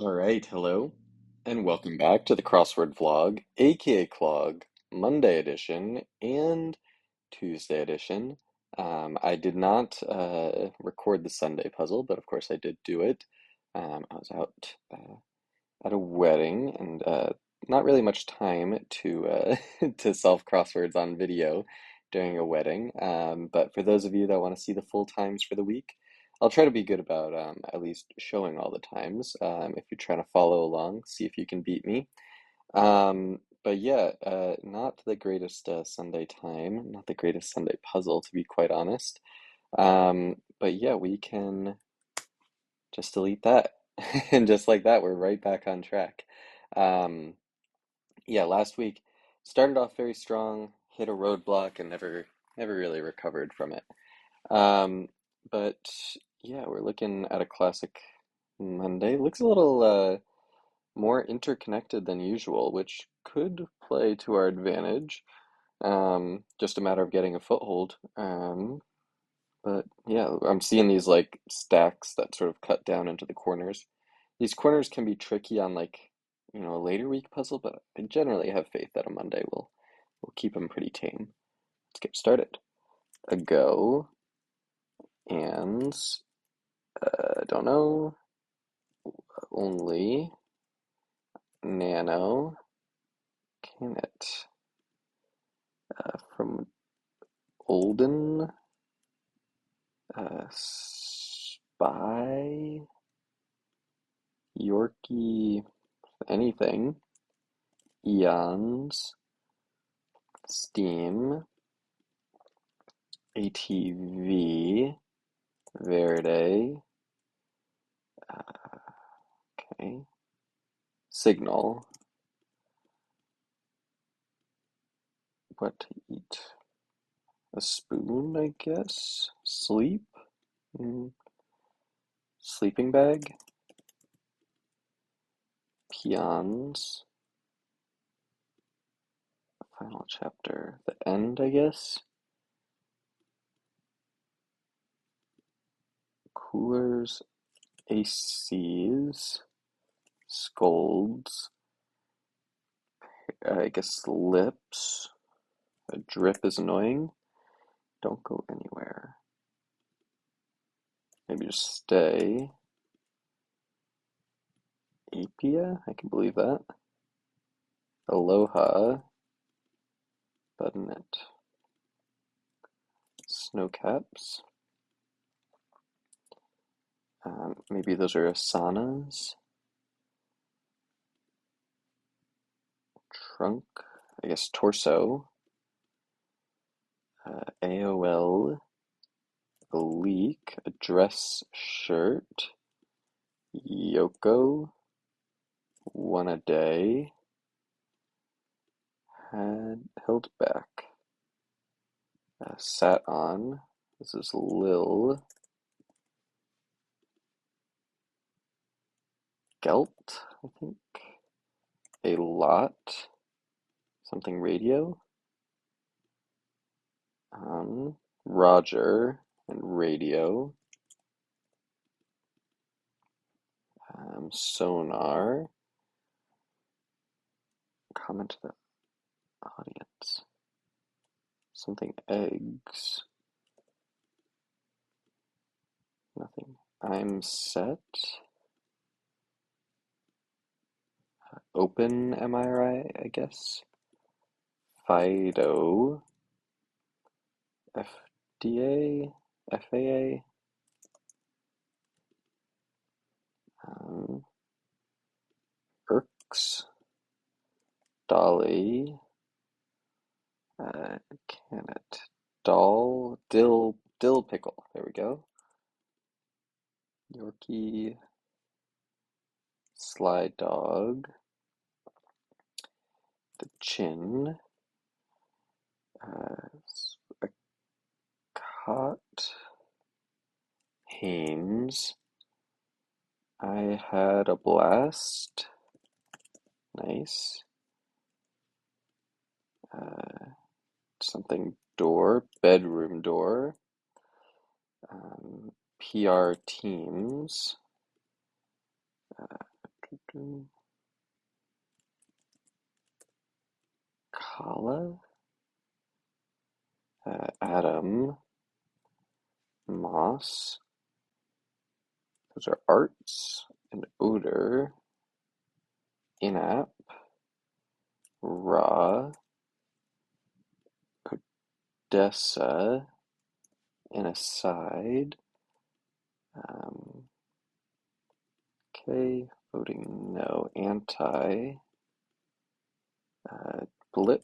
All right, hello, and welcome back to the Crossword vlog, aka Clog, Monday edition and Tuesday edition. I did not record the Sunday puzzle, but of course I did do it. I was out at a wedding and not really much time to to solve crosswords on video during a wedding. But for those of you that want to see the full times for the week, I'll try to be good about at least showing all the times. If you're trying to follow along, see if you can beat me. But yeah, not the greatest Sunday time, not the greatest Sunday puzzle, to be quite honest. But yeah, we can just delete that. And just like that, we're right back on track. Um, yeah, last week started off very strong, hit a roadblock, and never really recovered from it. Um, but yeah, we're looking at a classic Monday. Looks a little more interconnected than usual, which could play to our advantage. Just a matter of getting a foothold. But yeah, I'm seeing these like stacks that sort of cut down into the corners. These corners can be tricky on a later week puzzle, but I generally have faith that a Monday will keep them pretty tame. Let's get started. A go and don't know, only nano can it from Olden spy Yorkie anything eons steam ATV Verde okay signal what to eat a spoon I guess sleep mm, sleeping bag peons final chapter the end I guess coolers ACs scolds I guess lips a drip is annoying don't go anywhere maybe just stay Apia I can believe that aloha button it snowcaps maybe those are asanas trunk I guess torso AOL a leak a dress shirt Yoko one a day had held back sat on this is Lil Gelt I think a lot something radio Roger and radio sonar comment to the audience something eggs nothing I'm set open am I right I guess Fido FDA FAA Irks Dolly can it doll dill pickle there we go Yorkie Sly dog the chin a cot Hames I had a blast nice something door bedroom door PR teams Kala, Adam, Moss. Those are arts and odor. In-app, raw, Odessa, and aside. Okay, voting no. Anti, blip,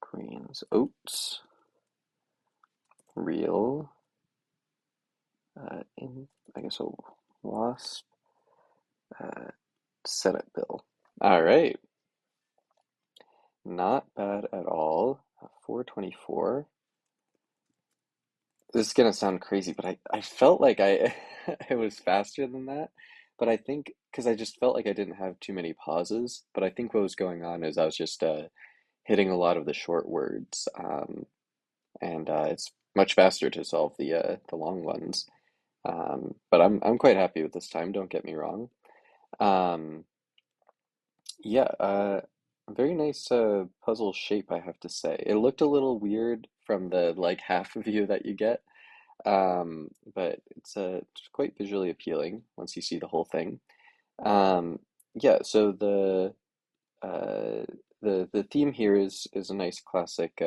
greens, oats, real, I guess a wasp, uh, Senate bill. All right, not bad at all. 424. This is gonna sound crazy, but I felt like I I was faster than that. But I think because I just felt like I didn't have too many pauses. But I think what was going on is I was just hitting a lot of the short words, and it's much faster to solve the long ones. But I'm quite happy with this time. Don't get me wrong. Um, yeah, very nice puzzle shape, I have to say. It looked a little weird from the like half view that you get. But it's quite visually appealing once you see the whole thing. Yeah, so uh, the theme here is a nice classic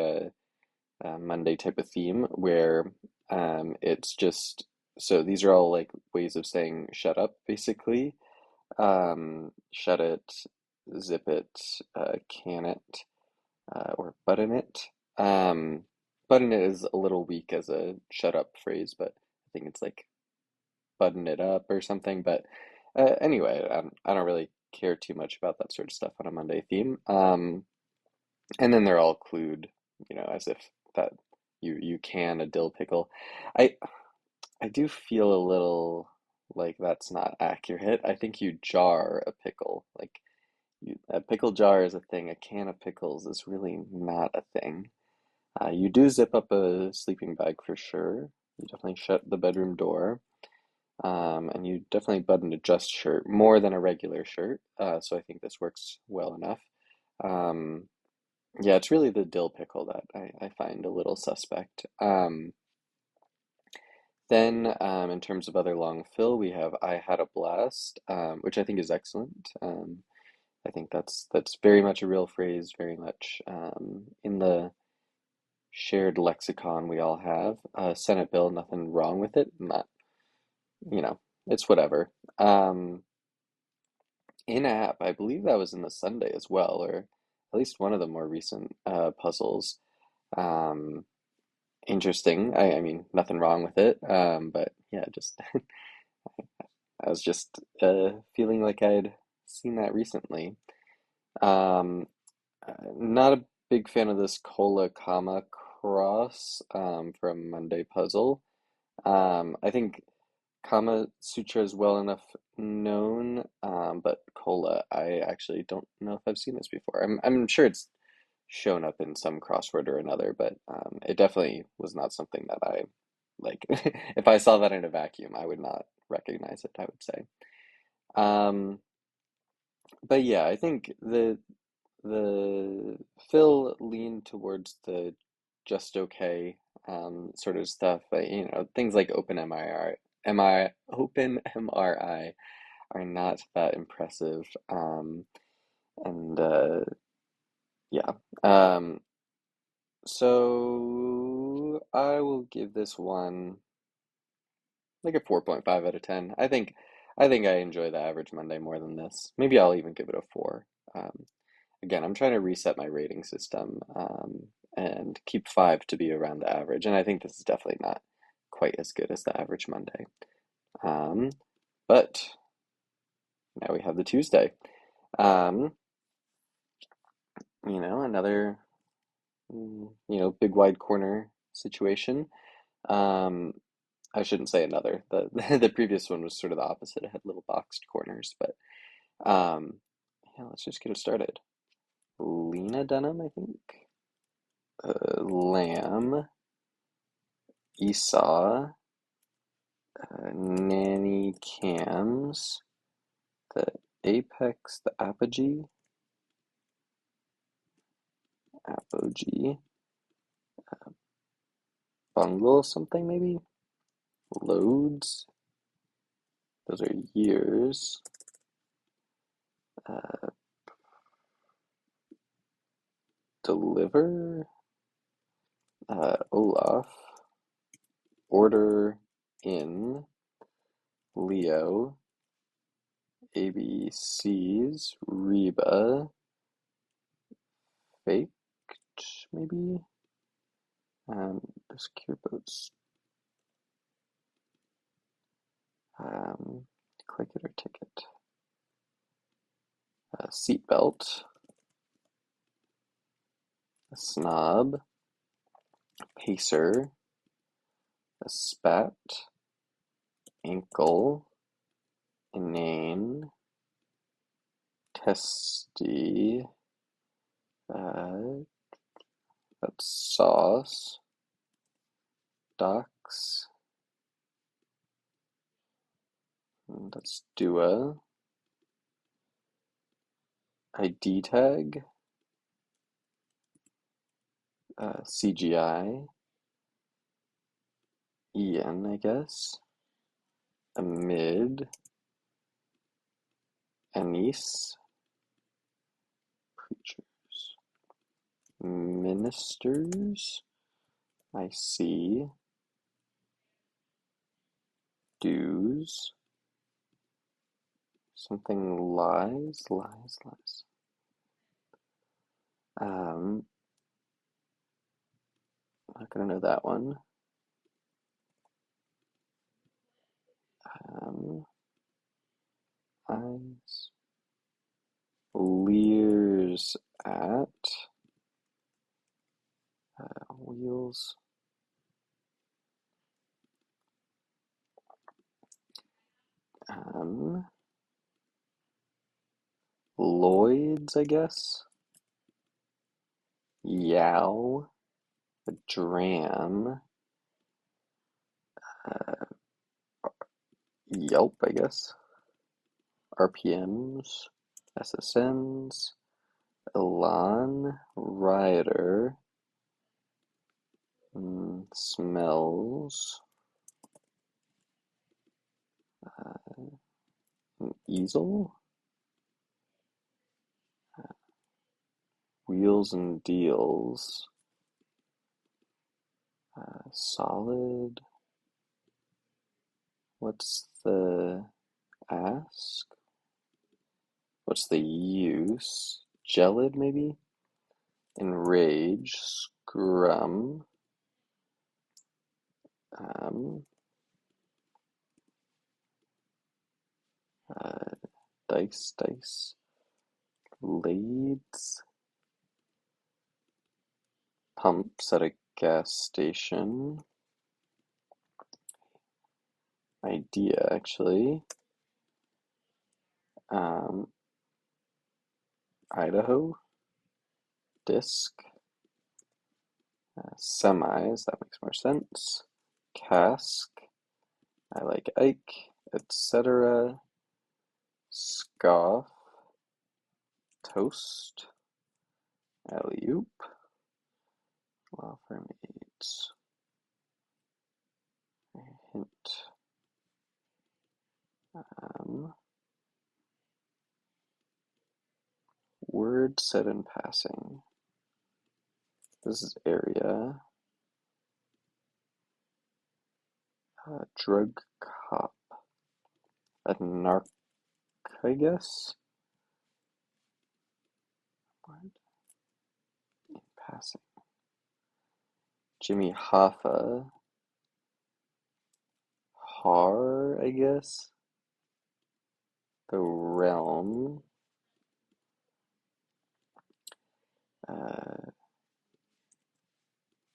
Monday type of theme where it's just so these are all like ways of saying shut up basically. Shut it, zip it, can it, or button it. Um, button it is a little weak as a shut up phrase, but I think it's like button it up or something. But anyway, I don't really care too much about that sort of stuff on a Monday theme. And then they're all clued, as if that you can a dill pickle. I I do feel a little like that's not accurate. I think you jar a pickle. Like a pickle jar is a thing. A can of pickles is really not a thing. You do zip up a sleeping bag for sure. You definitely shut the bedroom door. And you definitely buttoned a dress shirt more than a regular shirt. So I think this works well enough. Um, yeah, it's really the dill pickle that I find a little suspect. Then, in terms of other long fill, we have I Had a Blast, which I think is excellent. I think that's very much a real phrase, very much in the shared lexicon we all have. Senate bill, nothing wrong with it. Not, you know, it's whatever. In-app, I believe that was in the Sunday as well, or at least one of the more recent puzzles. Um, Interesting. I mean, nothing wrong with it. But yeah, just I was just feeling like I'd seen that recently. Um, Not a big fan of this cola comma cross from Monday Puzzle. I think Kama Sutra is well enough known, but cola, I actually don't know if I've seen this before. I'm sure it's shown up in some crossword or another, but it definitely was not something that I like. If I saw that in a vacuum, I would not recognize it, I would say. Um, but yeah, I think the Phil leaned towards the just okay sort of stuff. Things like Open MRI are not that impressive. And yeah. Um, so I will give this one like a 4.5 out of 10. I think I enjoy the average Monday more than this. Maybe I'll even give it a 4. Um, Again, I'm trying to reset my rating system and keep 5 to be around the average, and I think this is definitely not quite as good as the average Monday. Um, but now we have the Tuesday. Um, Another big wide corner situation. Um, I shouldn't say another. The the previous one was sort of the opposite. It had little boxed corners, but um, yeah, let's just get it started. Lena Dunham, I think. Lamb, Esau, nanny cams, The apex, the apogee, bungle something maybe? Loads, those are years. Deliver, Olaf, order in, Leo, ABCs, Reba, faked maybe? This cure boats. Click it or ticket. Seatbelt, a snob, pacer, a spat, ankle, inane, testy, that's sauce, docs, that's dua, ID tag, CGI, EN, I guess, amid, anise, preachers, ministers, I see, dues, something lies. Not gonna know that one. Eyes, leers at, wheels, Lloyd's, I guess, yow, a dram, Yelp, I guess, RPMs, SSNs, Elan, rider, smells, easel, wheels and deals, solid, what's the ask? What's the use? Gelid, maybe? Enrage, scrum, dice, leads, pumps at a gas station, idea actually, Idaho, disc, semis, that makes more sense, cask, I like Ike, etc., scoff, toast, alley-oop, law firm aids, hint, word said in passing, this is area, drug cop, a narc, I guess, word in passing, Jimmy Hoffa, Har, I guess, the realm,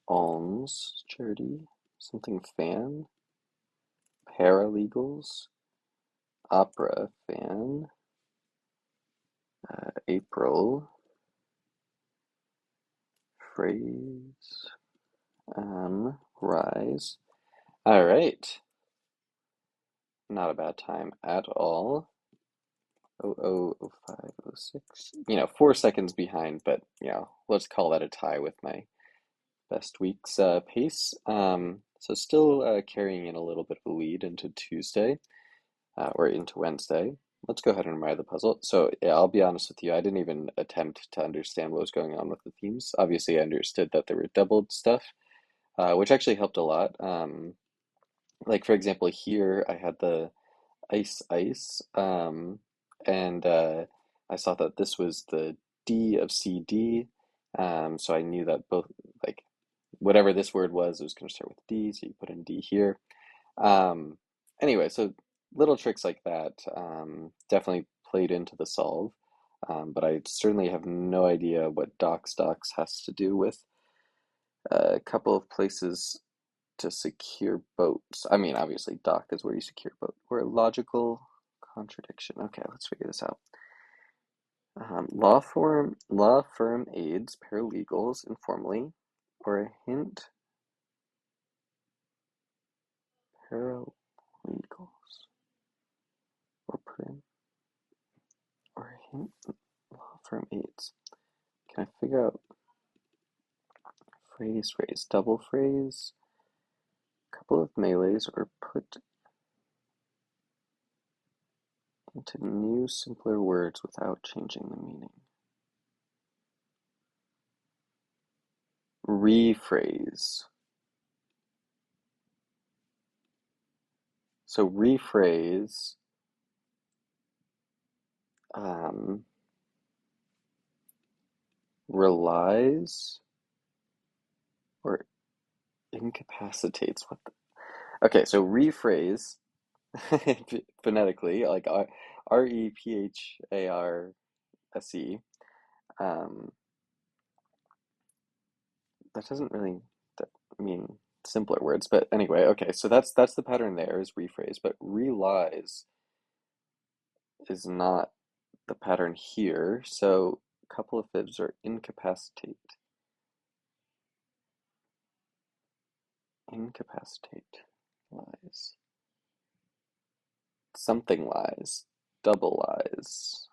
alms, charity, something fan, paralegals, opera fan, April, phrase, rise. All right, not a bad time at all. .000506. 4 seconds behind, but let's call that a tie with my best week's pace. So still carrying in a little bit of a lead into Tuesday or into Wednesday. Let's go ahead and admire the puzzle. So yeah, I'll be honest with you, I didn't even attempt to understand what was going on with the themes. Obviously, I understood that there were doubled stuff, which actually helped a lot. Like for example, here I had the ice ice, and I saw that this was the D of CD. So I knew that both like whatever this word was, it was going to start with D, so you put in D here. Um, anyway, so little tricks like that definitely played into the solve, but I certainly have no idea what docs has to do with a couple of places to secure boats. I mean, obviously, dock is where you secure boat. Or a logical contradiction. Okay, let's figure this out. Law firm aids paralegals informally, or a hint paralegals, or prim, or a hint law firm aids. Can I figure out phrase, double phrase, couple of melees, or put into new, simpler words without changing the meaning? Rephrase. So rephrase um, relies or incapacitates. Okay, so rephrase phonetically, like Repharse. Um, that doesn't really mean simpler words, but anyway, okay, so that's the pattern there is rephrase, but relies is not the pattern here. So a couple of fibs are incapacitate lies. Something lies. Double lies.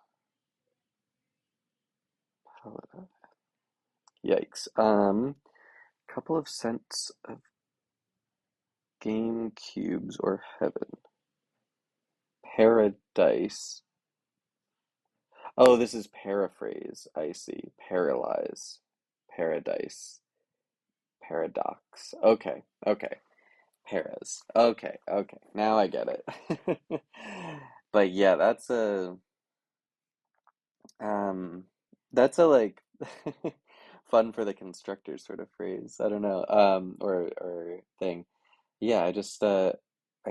Yikes. Couple of cents of game cubes or heaven. Paradise. Oh, this is paraphrase. I see. Paralyze. Paradise. Paradox. Okay. Okay. Paras. Okay. Okay. Now I get it. But yeah, um that's a like fun for the constructor sort of phrase. I don't know. Or thing. Yeah, I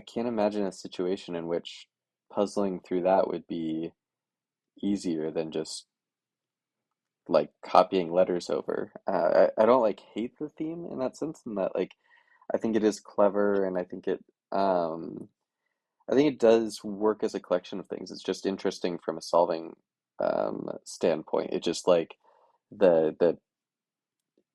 can't imagine a situation in which puzzling through that would be easier than just like copying letters over. I don't like hate the theme in that sense, in that like I think it is clever and um I think it does work as a collection of things. It's just interesting from a solving standpoint. It just like the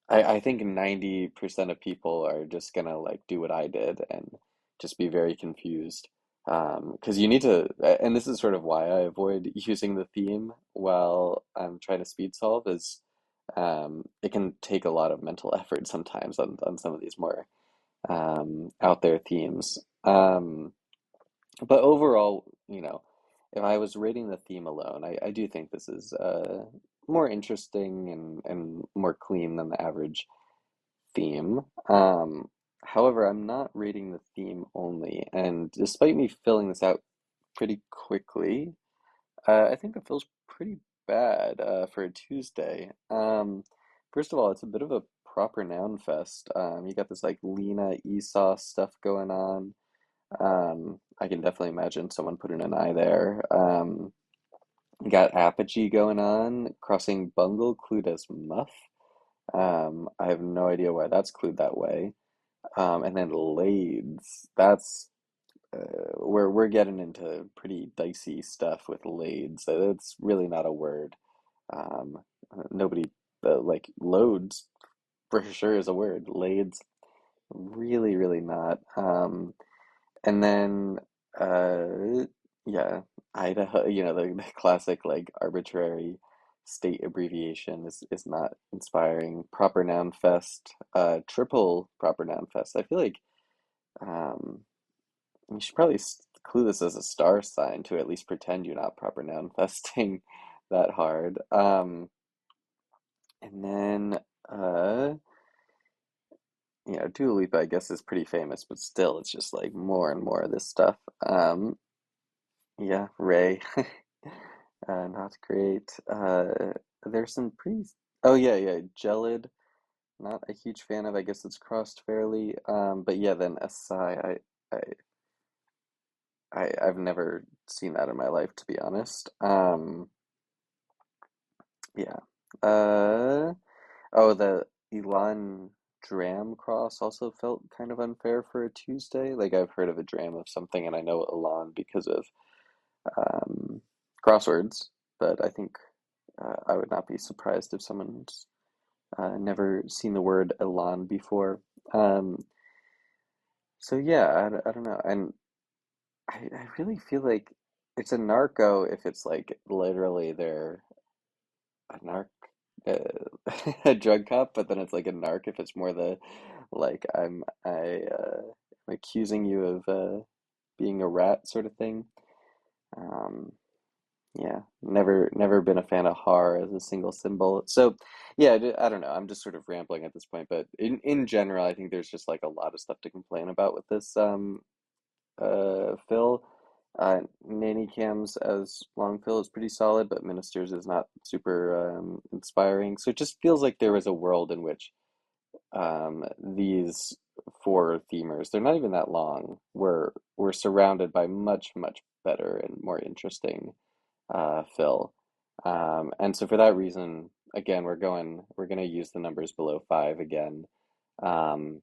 I think 90% of people are just gonna like do what I did and just be very confused. Because you need to, and this is sort of why I avoid using the theme while I'm trying to speed solve, is it can take a lot of mental effort sometimes on some of these more out there themes. But overall, if I was rating the theme alone, I do think this is more interesting and more clean than the average theme. However, I'm not rating the theme only, and despite me filling this out pretty quickly, I think it feels pretty bad for a Tuesday. First of all, it's a bit of a proper noun fest. You got this like Lena Esau stuff going on. I can definitely imagine someone putting an eye there. You got apogee going on, crossing bungle clued as muff. I have no idea why that's clued that way. And then lades, that's where we're getting into pretty dicey stuff with lades. It's really not a word. Um, Nobody, like loads for sure is a word. Lades, really not. And then, uh, yeah. Idaho, the classic like arbitrary state abbreviation is not inspiring. Proper noun fest, triple proper noun fest. I feel like um, you should probably clue this as a star sign to at least pretend you're not proper noun festing that hard. And then Dua Lipa, I guess, is pretty famous, but still, it's just like more and more of this stuff. Yeah, Ray. Not great. There's some pretty. Oh yeah, yeah. Gelid. Not a huge fan of. I guess it's crossed fairly. But yeah, then Asai. I've never seen that in my life, to be honest. Yeah. Uh. Oh, the Elon Dram cross also felt kind of unfair for a Tuesday. Like I've heard of a dram of something, and I know Elon because of um, crosswords, but I think I would not be surprised if someone's never seen the word Elan before. Um, so yeah, I don't know, and I really feel like it's a narco if it's like literally they're a narc, a drug cop, but then it's like a narc if it's more the like I'm accusing you of being a rat sort of thing. Um, Yeah, never been a fan of har as a single symbol. So, yeah, I don't know. I'm just sort of rambling at this point, but in general, I think there's just like a lot of stuff to complain about with this fill. Nanny Cams as long fill is pretty solid, but Ministers is not super inspiring. So it just feels like there was a world in which these four themers, they're not even that long, were surrounded by much better and more interesting fill. And so for that reason, again, we're gonna use the numbers below five again. Um,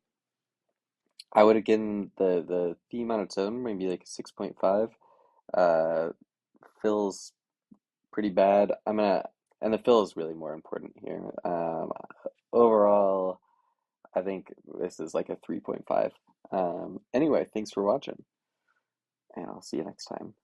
I would have given the theme on its own maybe like a 6.5. Uh, Phil's pretty bad. And the fill is really more important here. Overall, I think this is like a 3.5. Anyway, thanks for watching, and I'll see you next time.